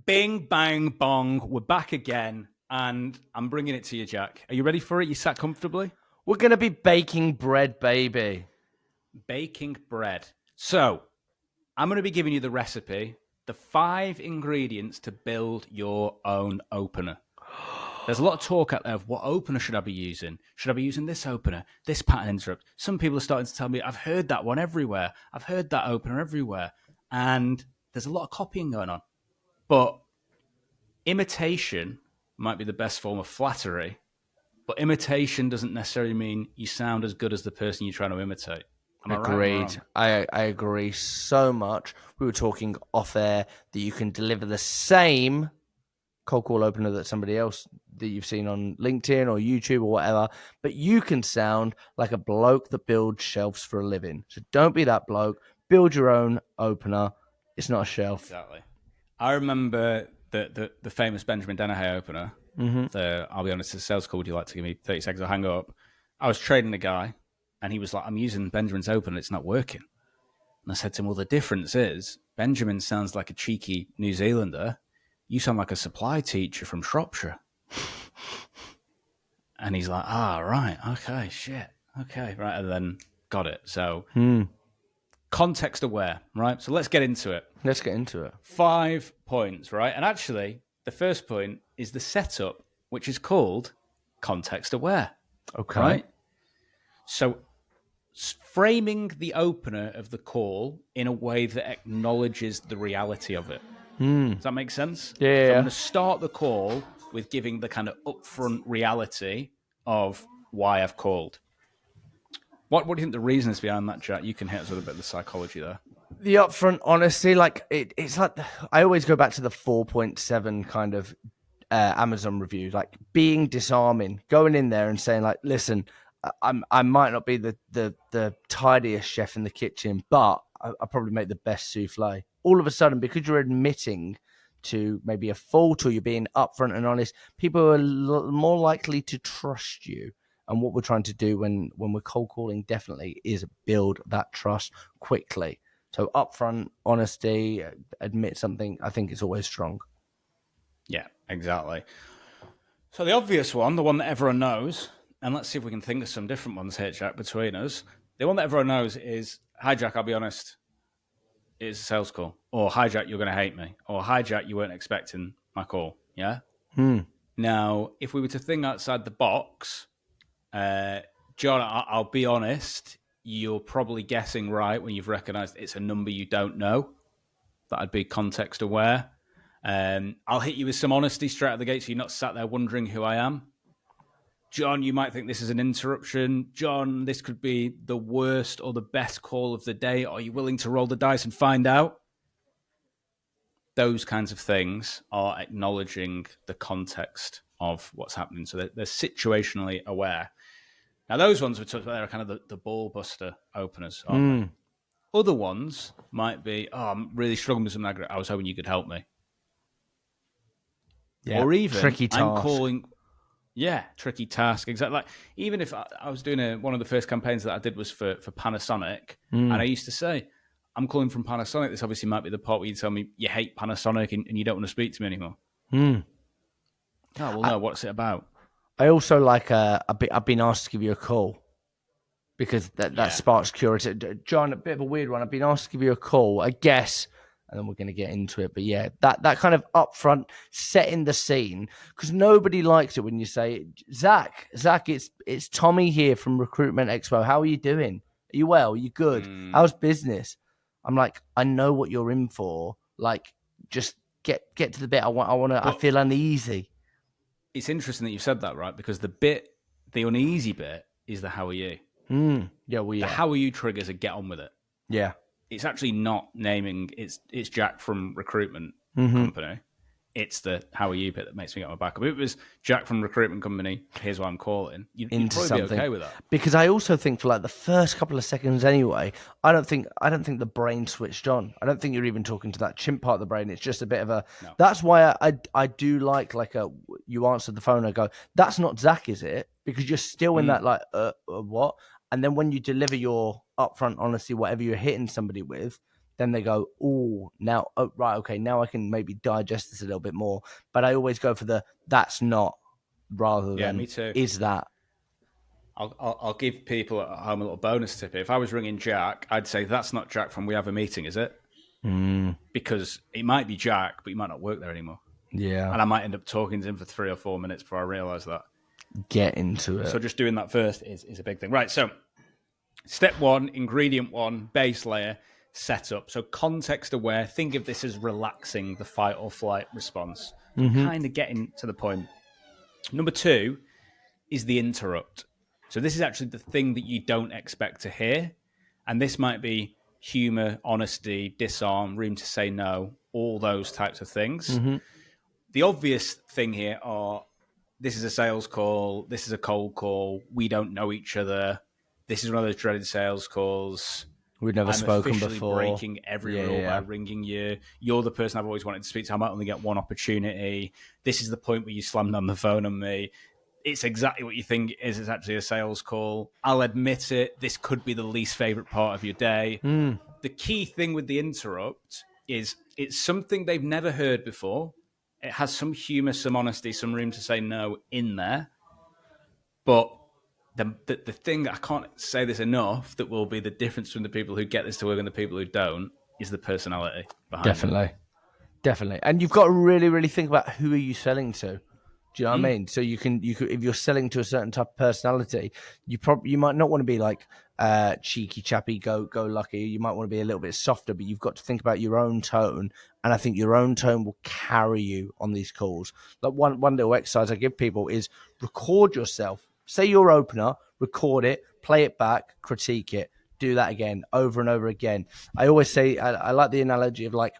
Bing, bang, bong. We're back again, and I'm bringing it to you, Jack. Are you ready for it? You sat comfortably? We're going to be baking bread, baby. Baking bread. So, I'm going to be giving you the recipe, the 5 ingredients to build your own opener. There's a lot of talk out there of what opener should I be using? Should I be using this opener, this pattern interrupt? Some people are starting to tell me, I've heard that one everywhere. I've heard that opener everywhere. And there's a lot of copying going on. But imitation might be the best form of flattery, but imitation doesn't necessarily mean you sound as good as the person you're trying to imitate. Am I Agreed. right? I agree so much. We were talking off air that you can deliver the same cold call opener that somebody else that you've seen on LinkedIn or YouTube or whatever, but you can sound like a bloke that builds shelves for a living. So don't be that bloke. Build your own opener. It's not a shelf. Exactly. I remember the famous Benjamin Dennehy opener. I'll be honest, the sales call, would you like to give me 30 seconds? I'll hang up. I was trading a guy, and he was like, I'm using Benjamin's opener. It's not working. And I said to him, well, the difference is Benjamin sounds like a cheeky New Zealander. You sound like a supply teacher from Shropshire. And he's like, right. Okay, shit. Okay, right. And then got it. So context aware, right? So let's get into it. 5 points, right? And actually, the first point is the setup, which is called context aware. Okay. Right? So framing the opener of the call in a way that acknowledges the reality of it. Does that make sense? Yeah. So I'm going to start the call with giving the kind of upfront reality of why I've called. What do you think the reason is behind that, Jack? You can hit us with a bit of the psychology there. The upfront honesty, like it's like I always go back to the 4.7 kind of Amazon review, like being disarming, going in there and saying like, listen, I might not be the tidiest chef in the kitchen, but I probably make the best souffle. All of a sudden, because you're admitting to maybe a fault or you're being upfront and honest, people are more likely to trust you. And what we're trying to do when we're cold calling definitely is build that trust quickly. So upfront honesty, admit something, I think it's always strong. Yeah, exactly. So the obvious one, the one that everyone knows, and let's see if we can think of some different ones here, Jack, between us. The one that everyone knows is, hi, Jack, I'll be honest, it's a sales call. Or, hi, Jack, you're going to hate me. Or, hi, Jack, you weren't expecting my call. Yeah? Now, if we were to think outside the box, John, I'll be honest, you're probably guessing right when you've recognized it's a number you don't know. That'd be context aware. I'll hit you with some honesty straight out of the gate so you're not sat there wondering who I am. John, you might think this is an interruption. John, this could be the worst or the best call of the day. Are you willing to roll the dice and find out? Those kinds of things are acknowledging the context of what's happening. So they're situationally aware. Now, those ones we talked about, they're kind of the ball buster openers, aren't they? Other ones might be, I'm really struggling with something. I was hoping you could help me. Yeah, or even, tricky task. I'm calling... Yeah, tricky task. Exactly. Like, even if I was doing one of the first campaigns that I did was for Panasonic, and I used to say, I'm calling from Panasonic. This obviously might be the part where you tell me you hate Panasonic and you don't want to speak to me anymore. Oh, well, no, what's it about? I also like I've been asked to give you a call because that sparks curiosity. John, a bit of a weird one. I've been asked to give you a call, I guess, and then we're going to get into it. But yeah, that kind of upfront setting the scene, because nobody likes it when you say, Zach, it's Tommy here from Recruitment Expo. How are you doing? Are you well? Are you good? How's business? I'm like, I know what you're in for. Like, just get to the bit. I feel uneasy. It's interesting that you said that, right? Because the uneasy bit is the how are you. Yeah, well, yeah. The how are you triggers a get on with it. Yeah. It's actually not naming, it's Jack from Recruitment Company. It's the how are you bit that makes me get my back up. If it was Jack from Recruitment Company, here's why I'm calling, you'd probably be okay with that. Because I also think for like the first couple of seconds anyway, I don't think the brain switched on. I don't think you're even talking to that chimp part of the brain. It's just a bit of a... No. That's why I do like you answered the phone and I go, that's not Zach, is it? Because you're still in that like, what? And then when you deliver your upfront honesty, whatever you're hitting somebody with, then they go, oh, now, oh, right, okay, now I can maybe digest this a little bit more. But I always go for the that's not rather Yeah, than me too. is that. I'll give people at home a little bonus tip. If I was ringing Jack, I'd say, that's not Jack from We Have a Meeting, is it? Mm, Because it might be Jack, but he might not work there anymore. yeah, And I might end up talking to him for 3 or 4 minutes before I realise that. get into it. So just doing that first is a big thing. Right, so step one, ingredient one, base layer, setup. So context aware, think of this as relaxing the fight or flight response. So kind of getting to the point. Number two is the interrupt. So this is actually the thing that you don't expect to hear. And this might be humor, honesty, disarm, room to say no, all those types of things. The obvious thing here are, this is a sales call, this is a cold call, we don't know each other, this is one of those dreaded sales calls. We've never I'm spoken officially before. breaking every rule by ringing you. You're the person I've always wanted to speak to. I might only get one opportunity. This is the point where you slammed on the phone on me. It's exactly what you think it is. It's actually a sales call. I'll admit it. This could be the least favorite part of your day. The key thing with the interrupt is it's something they've never heard before. It has some humor, some honesty, some room to say no in there. But the thing, I can't say this enough, that will be the difference between the people who get this to work and the people who don't, is the personality behind it. Definitely. And you've got to really, really think about who are you selling to. Do you know what I mean? So you can if you're selling to a certain type of personality, you might not want to be like cheeky chappy, go lucky. You might want to be a little bit softer, but you've got to think about your own tone. And I think your own tone will carry you on these calls. Like one little exercise I give people is record yourself. Say your opener, record it, play it back, critique it, do that again over and over again. I always say I like the analogy of like,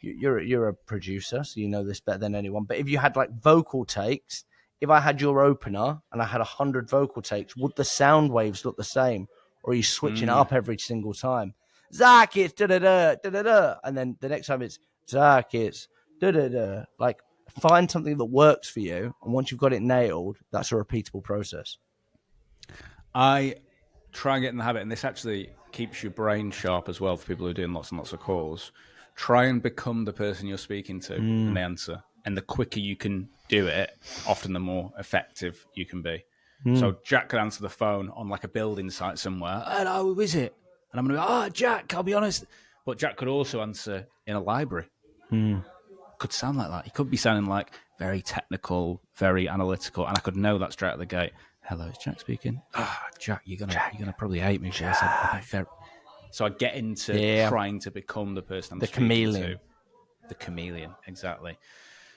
you're a producer, so you know this better than anyone. But if you had like vocal takes, if I had your opener and I had 100 vocal takes, would the sound waves look the same, or are you switching it up every single time? Zach, it's da da da da da da, and then the next time it's Zach, it's da da da. Like, find something that works for you, and once you've got it nailed, that's a repeatable process. I try and get in the habit, and this actually keeps your brain sharp as well for people who are doing lots and lots of calls. Try and become the person you're speaking to and the answer. And the quicker you can do it, often the more effective you can be. So Jack could answer the phone on like a building site somewhere. Hello, who is it? And I'm going to go, Jack, I'll be honest. But Jack could also answer in a library. Could sound like that. He could be sounding like very technical, very analytical, and I could know that straight out the gate. Hello, it's Jack speaking. Jack, you're gonna probably hate me for this. So I get into trying to become the person I'm speaking chameleon. to. The chameleon, exactly.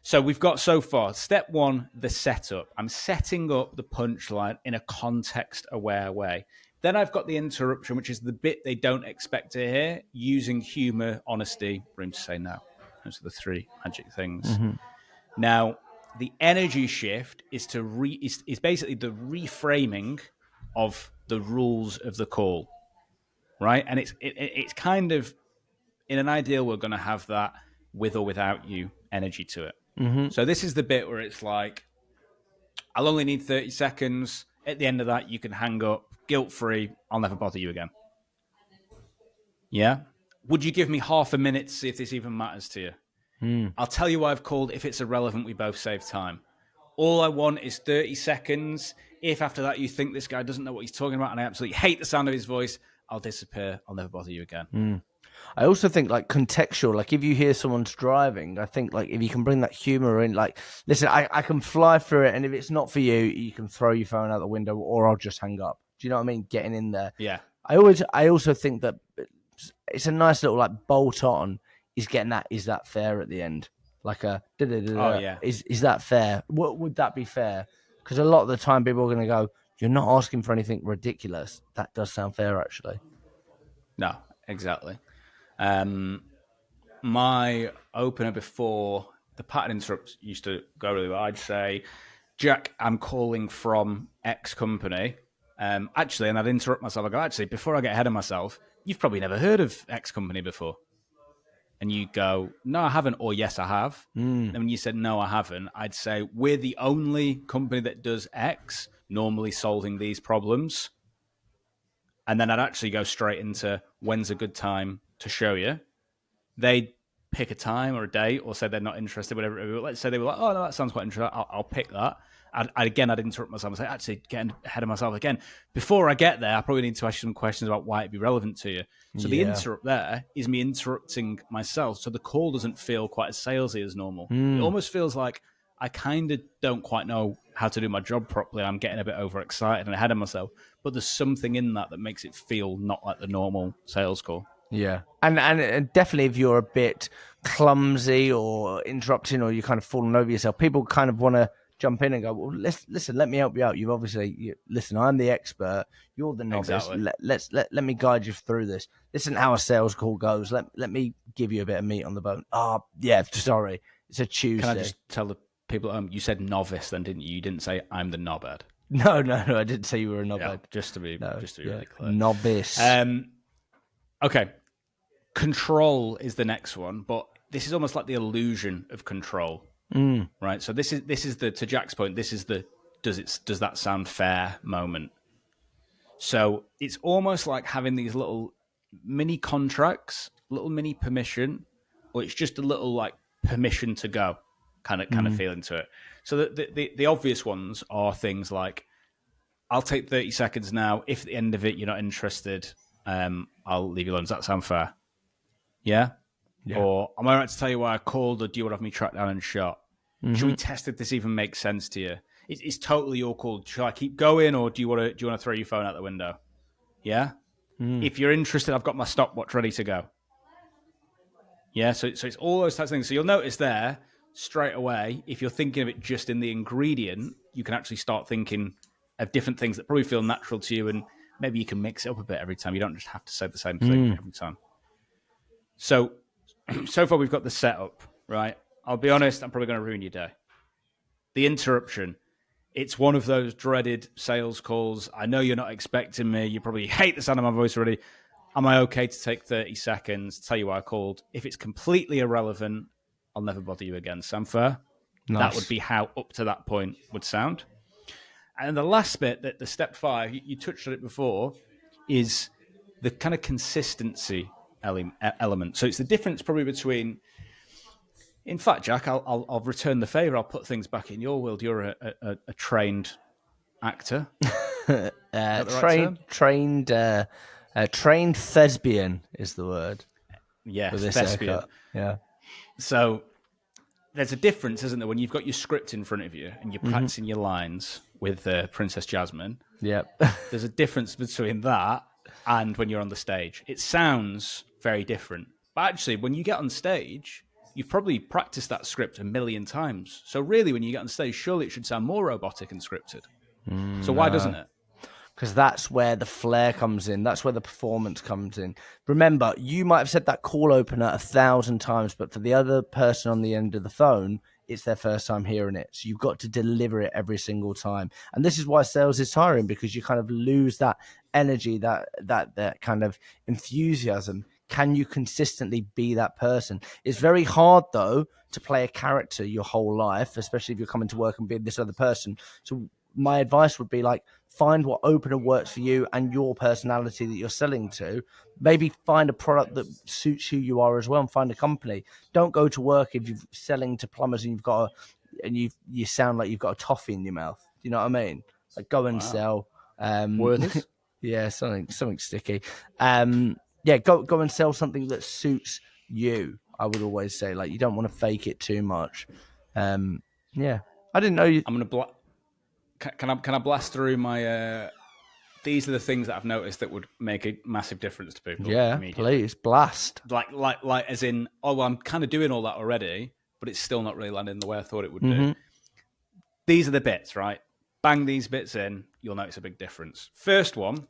So we've got so far, step one, the setup. I'm setting up the punchline in a context-aware way. Then I've got the interruption, which is the bit they don't expect to hear, using humor, honesty, room to say no. Those are the three magic things. Now, the energy shift is is basically the reframing of the rules of the call, right? And it's kind of, in an ideal, we're going to have that with or without you energy to it. So this is the bit where it's like, I'll only need 30 seconds. At the end of that, you can hang up, guilt-free. I'll never bother you again. Yeah? Would you give me half a minute to see if this even matters to you? I'll tell you why I've called. If it's irrelevant, we both save time. All I want is 30 seconds. If after that you think this guy doesn't know what he's talking about and I absolutely hate the sound of his voice, I'll disappear. I'll never bother you again. I also think like contextual, like if you hear someone's driving, I think like if you can bring that humor in, like, listen, I can fly through it. And if it's not for you, you can throw your phone out the window or I'll just hang up. Do you know what I mean? Getting in there. Yeah. I also think that it's a nice little like bolt on is getting that, is that fair at the end? Like a, yeah. Is that fair? What would that be fair? Because a lot of the time people are going to go, you're not asking for anything ridiculous. That does sound fair, actually. No, exactly. My opener before the pattern interrupts used to go really well. I'd say, Jack, I'm calling from X company. Actually, and I'd interrupt myself. I go, actually, before I get ahead of myself, you've probably never heard of X company before. And you go, no, I haven't, or yes, I have. And when you said, no, I haven't, I'd say, we're the only company that does X, normally solving these problems. And then I'd actually go straight into, when's a good time to show you? They pick a time or a date or say they're not interested, whatever. Let's say they were like, oh, no, that sounds quite interesting. I'll pick that. I'd interrupt myself and say, actually, getting ahead of myself again. Before I get there, I probably need to ask you some questions about why it'd be relevant to you. So the interrupt there is me interrupting myself. So the call doesn't feel quite as salesy as normal. It almost feels like I kind of don't quite know how to do my job properly. I'm getting a bit overexcited and ahead of myself. But there's something in that makes it feel not like the normal sales call. Yeah, and definitely if you're a bit clumsy or interrupting or you're kind of falling over yourself, people kind of want to jump in and go, well, listen, let me help you out. You've obviously, listen, I'm the expert. You're the novice. Exactly. Let me guide you through this. This isn't how a sales call goes. Let me give you a bit of meat on the bone. Oh, yeah, sorry. It's a Tuesday. Can I just tell the people, you said novice then, didn't you? You didn't say I'm the knobhead. No, I didn't say you were a knobhead. Yeah, just to be really clear. Novice. Okay. Control is the next one, but this is almost like the illusion of control, right? So this is the, to Jack's point, this is the does that sound fair moment. So it's almost like having these little mini contracts, little mini permission, or it's just a little like permission to go kind of feeling to it. So the obvious ones are things like, I'll take 30 seconds now. If at the end of it you're not interested, I'll leave you alone. Does that sound fair? Yeah? Or am I right to tell you why I called, or do you want to have me tracked down and shot? Should we test if this even makes sense to you? It's totally your call. Should I keep going, or do you want to throw your phone out the window? Yeah? If you're interested, I've got my stopwatch ready to go. Yeah, so it's all those types of things. So you'll notice there, straight away, if you're thinking of it just in the ingredient, you can actually start thinking of different things that probably feel natural to you, and maybe you can mix it up a bit every time. You don't just have to say the same thing every time. So far we've got the setup, right? I'll be honest, I'm probably going to ruin your day. The interruption. It's one of those dreaded sales calls. I know you're not expecting me. You probably hate the sound of my voice already. Am I okay to take 30 seconds, tell you why I called? If it's completely irrelevant, I'll never bother you again. Sound fair? Nice. That would be how up to that point would sound. And the last bit, that the step 5, you touched on it before, is the kind of consistency element. So it's the difference probably between, in fact, Jack, I'll return the favor. I'll put things back in your world. You're a trained actor. Trained thespian is the word. Yes, thespian. Yeah. So there's a difference, isn't there, when you've got your script in front of you and you're practicing your lines with Princess Jasmine. Yep. There's a difference between that and when you're on the stage. It sounds very different. But actually, when you get on stage, you've probably practiced that script a million times. So really, when you get on stage, surely it should sound more robotic and scripted. So why doesn't it? Because that's where the flair comes in. That's where the performance comes in. Remember, you might have said that call opener 1,000 times, but for the other person on the end of the phone, it's their first time hearing it. So you've got to deliver it every single time. And this is why sales is tiring, because you kind of lose that energy, that kind of enthusiasm. Can you consistently be that person? It's very hard, though, to play a character your whole life, especially if you're coming to work and being this other person. So my advice would be like, find what opener works for you and your personality that you're selling to. Maybe find a product that suits who you are as well, and find a company. Don't go to work if you're selling to plumbers and you sound like you've got a toffee in your mouth. Do you know what I mean? Like, go and sell. Words? Yeah, something sticky. Go and sell something that suits you. I would always say, like, you don't want to fake it too much. I didn't know you. I'm gonna can I blast through my? These are the things that I've noticed that would make a massive difference to people. Yeah, please blast. Like as in, well, I'm kind of doing all that already, but it's still not really landing the way I thought it would do. These are the bits, right? Bang these bits in, you'll notice a big difference. First one,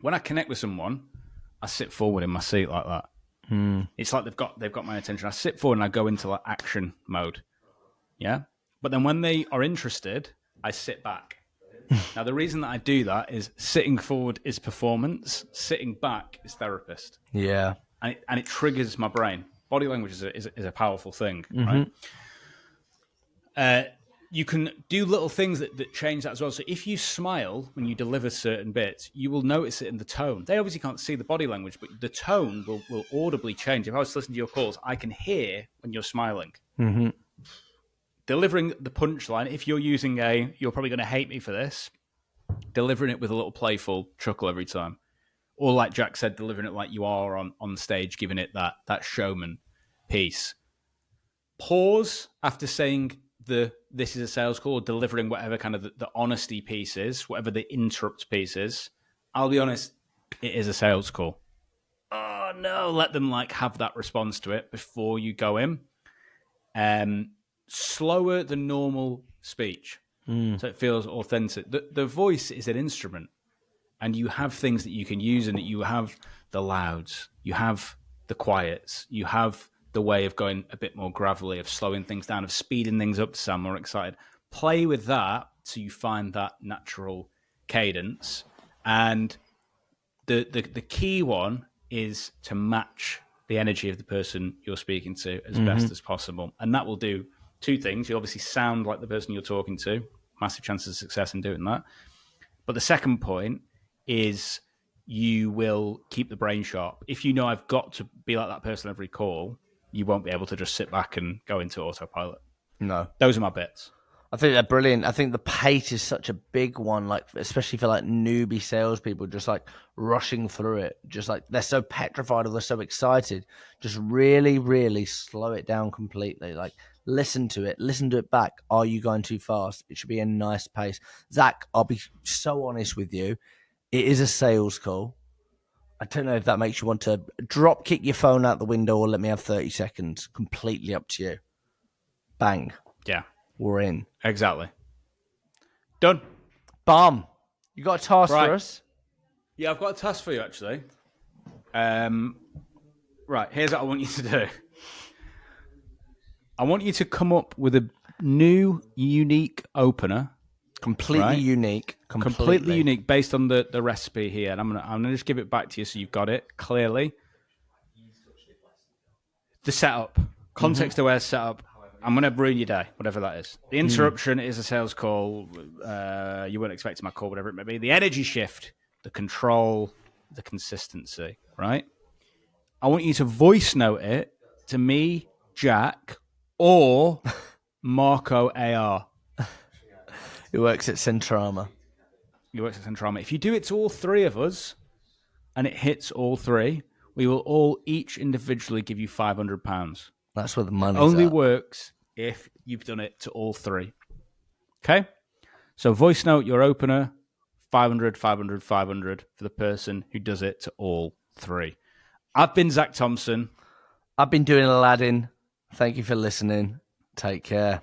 when I connect with someone, I sit forward in my seat like that. It's like they've got my attention. I sit forward and I go into like action mode. Yeah, but then when they are interested, I sit back. Now, the reason that I do that is sitting forward is performance, sitting back is therapist. Yeah. And it triggers my brain. Body language is a powerful thing, right? you can do little things that change that as well. So if you smile when you deliver certain bits, you will notice it in the tone. They obviously can't see the body language, but the tone will audibly change. If I was listening to your calls, I can hear when you're smiling. Mm-hmm. Delivering the punchline, if you're using you're probably going to hate me for this, delivering it with a little playful chuckle every time. Or like Jack said, delivering it like you are on stage, giving it that showman piece. Pause after saying this is a sales call, or delivering whatever kind of the honesty piece is, whatever the interrupt piece is. I'll be honest, it is a sales call. Oh no, let them like have that response to it before you go in. Slower than normal speech, so it feels authentic. The voice is an instrument, and you have things that you can use in it. You have the louds, you have the quiets, you have the way of going a bit more gravelly, of slowing things down, of speeding things up to sound more excited. Play with that so you find that natural cadence. And the key one is to match the energy of the person you're speaking to as best as possible. And that will do two things. You obviously sound like the person you're talking to, massive chances of success in doing that. But the second point is you will keep the brain sharp. If you know I've got to be like that person every call, you won't be able to just sit back and go into autopilot. No. Those are my bits. I think they're brilliant. I think the pace is such a big one, like especially for like newbie salespeople, just like rushing through it. Just like they're so petrified or they're so excited. Just really, really slow it down completely. Like listen to it back. Are you going too fast? It should be a nice pace. Zach, I'll be so honest with you. It is a sales call. I don't know if that makes you want to drop kick your phone out the window or let me have 30 seconds. Completely up to you. Bang. Yeah. We're in. Exactly. Done. Bam. You got a task Right. for us? Yeah, I've got a task for you, actually. Right, here's what I want you to do. I want you to come up with a new, unique opener. Completely unique. Completely unique based on the recipe here. And I'm gonna just give it back to you so you've got it clearly. The setup. Context-aware setup. I'm going to ruin your day, whatever that is. The interruption is a sales call. You weren't expecting my call, whatever it may be. The energy shift, the control, the consistency, right? I want you to voice note it to me, Jack, or Marco AR. Who works at Centrama. He works at Centrama. If you do it to all three of us, and it hits all three, we will all each individually give you £500. That's where the money's Only at. works if you've done it to all three. Okay? So voice note your opener, 500, 500, 500 for the person who does it to all three. I've been Zach Thompson. I've been doing Aladdin. Thank you for listening. Take care.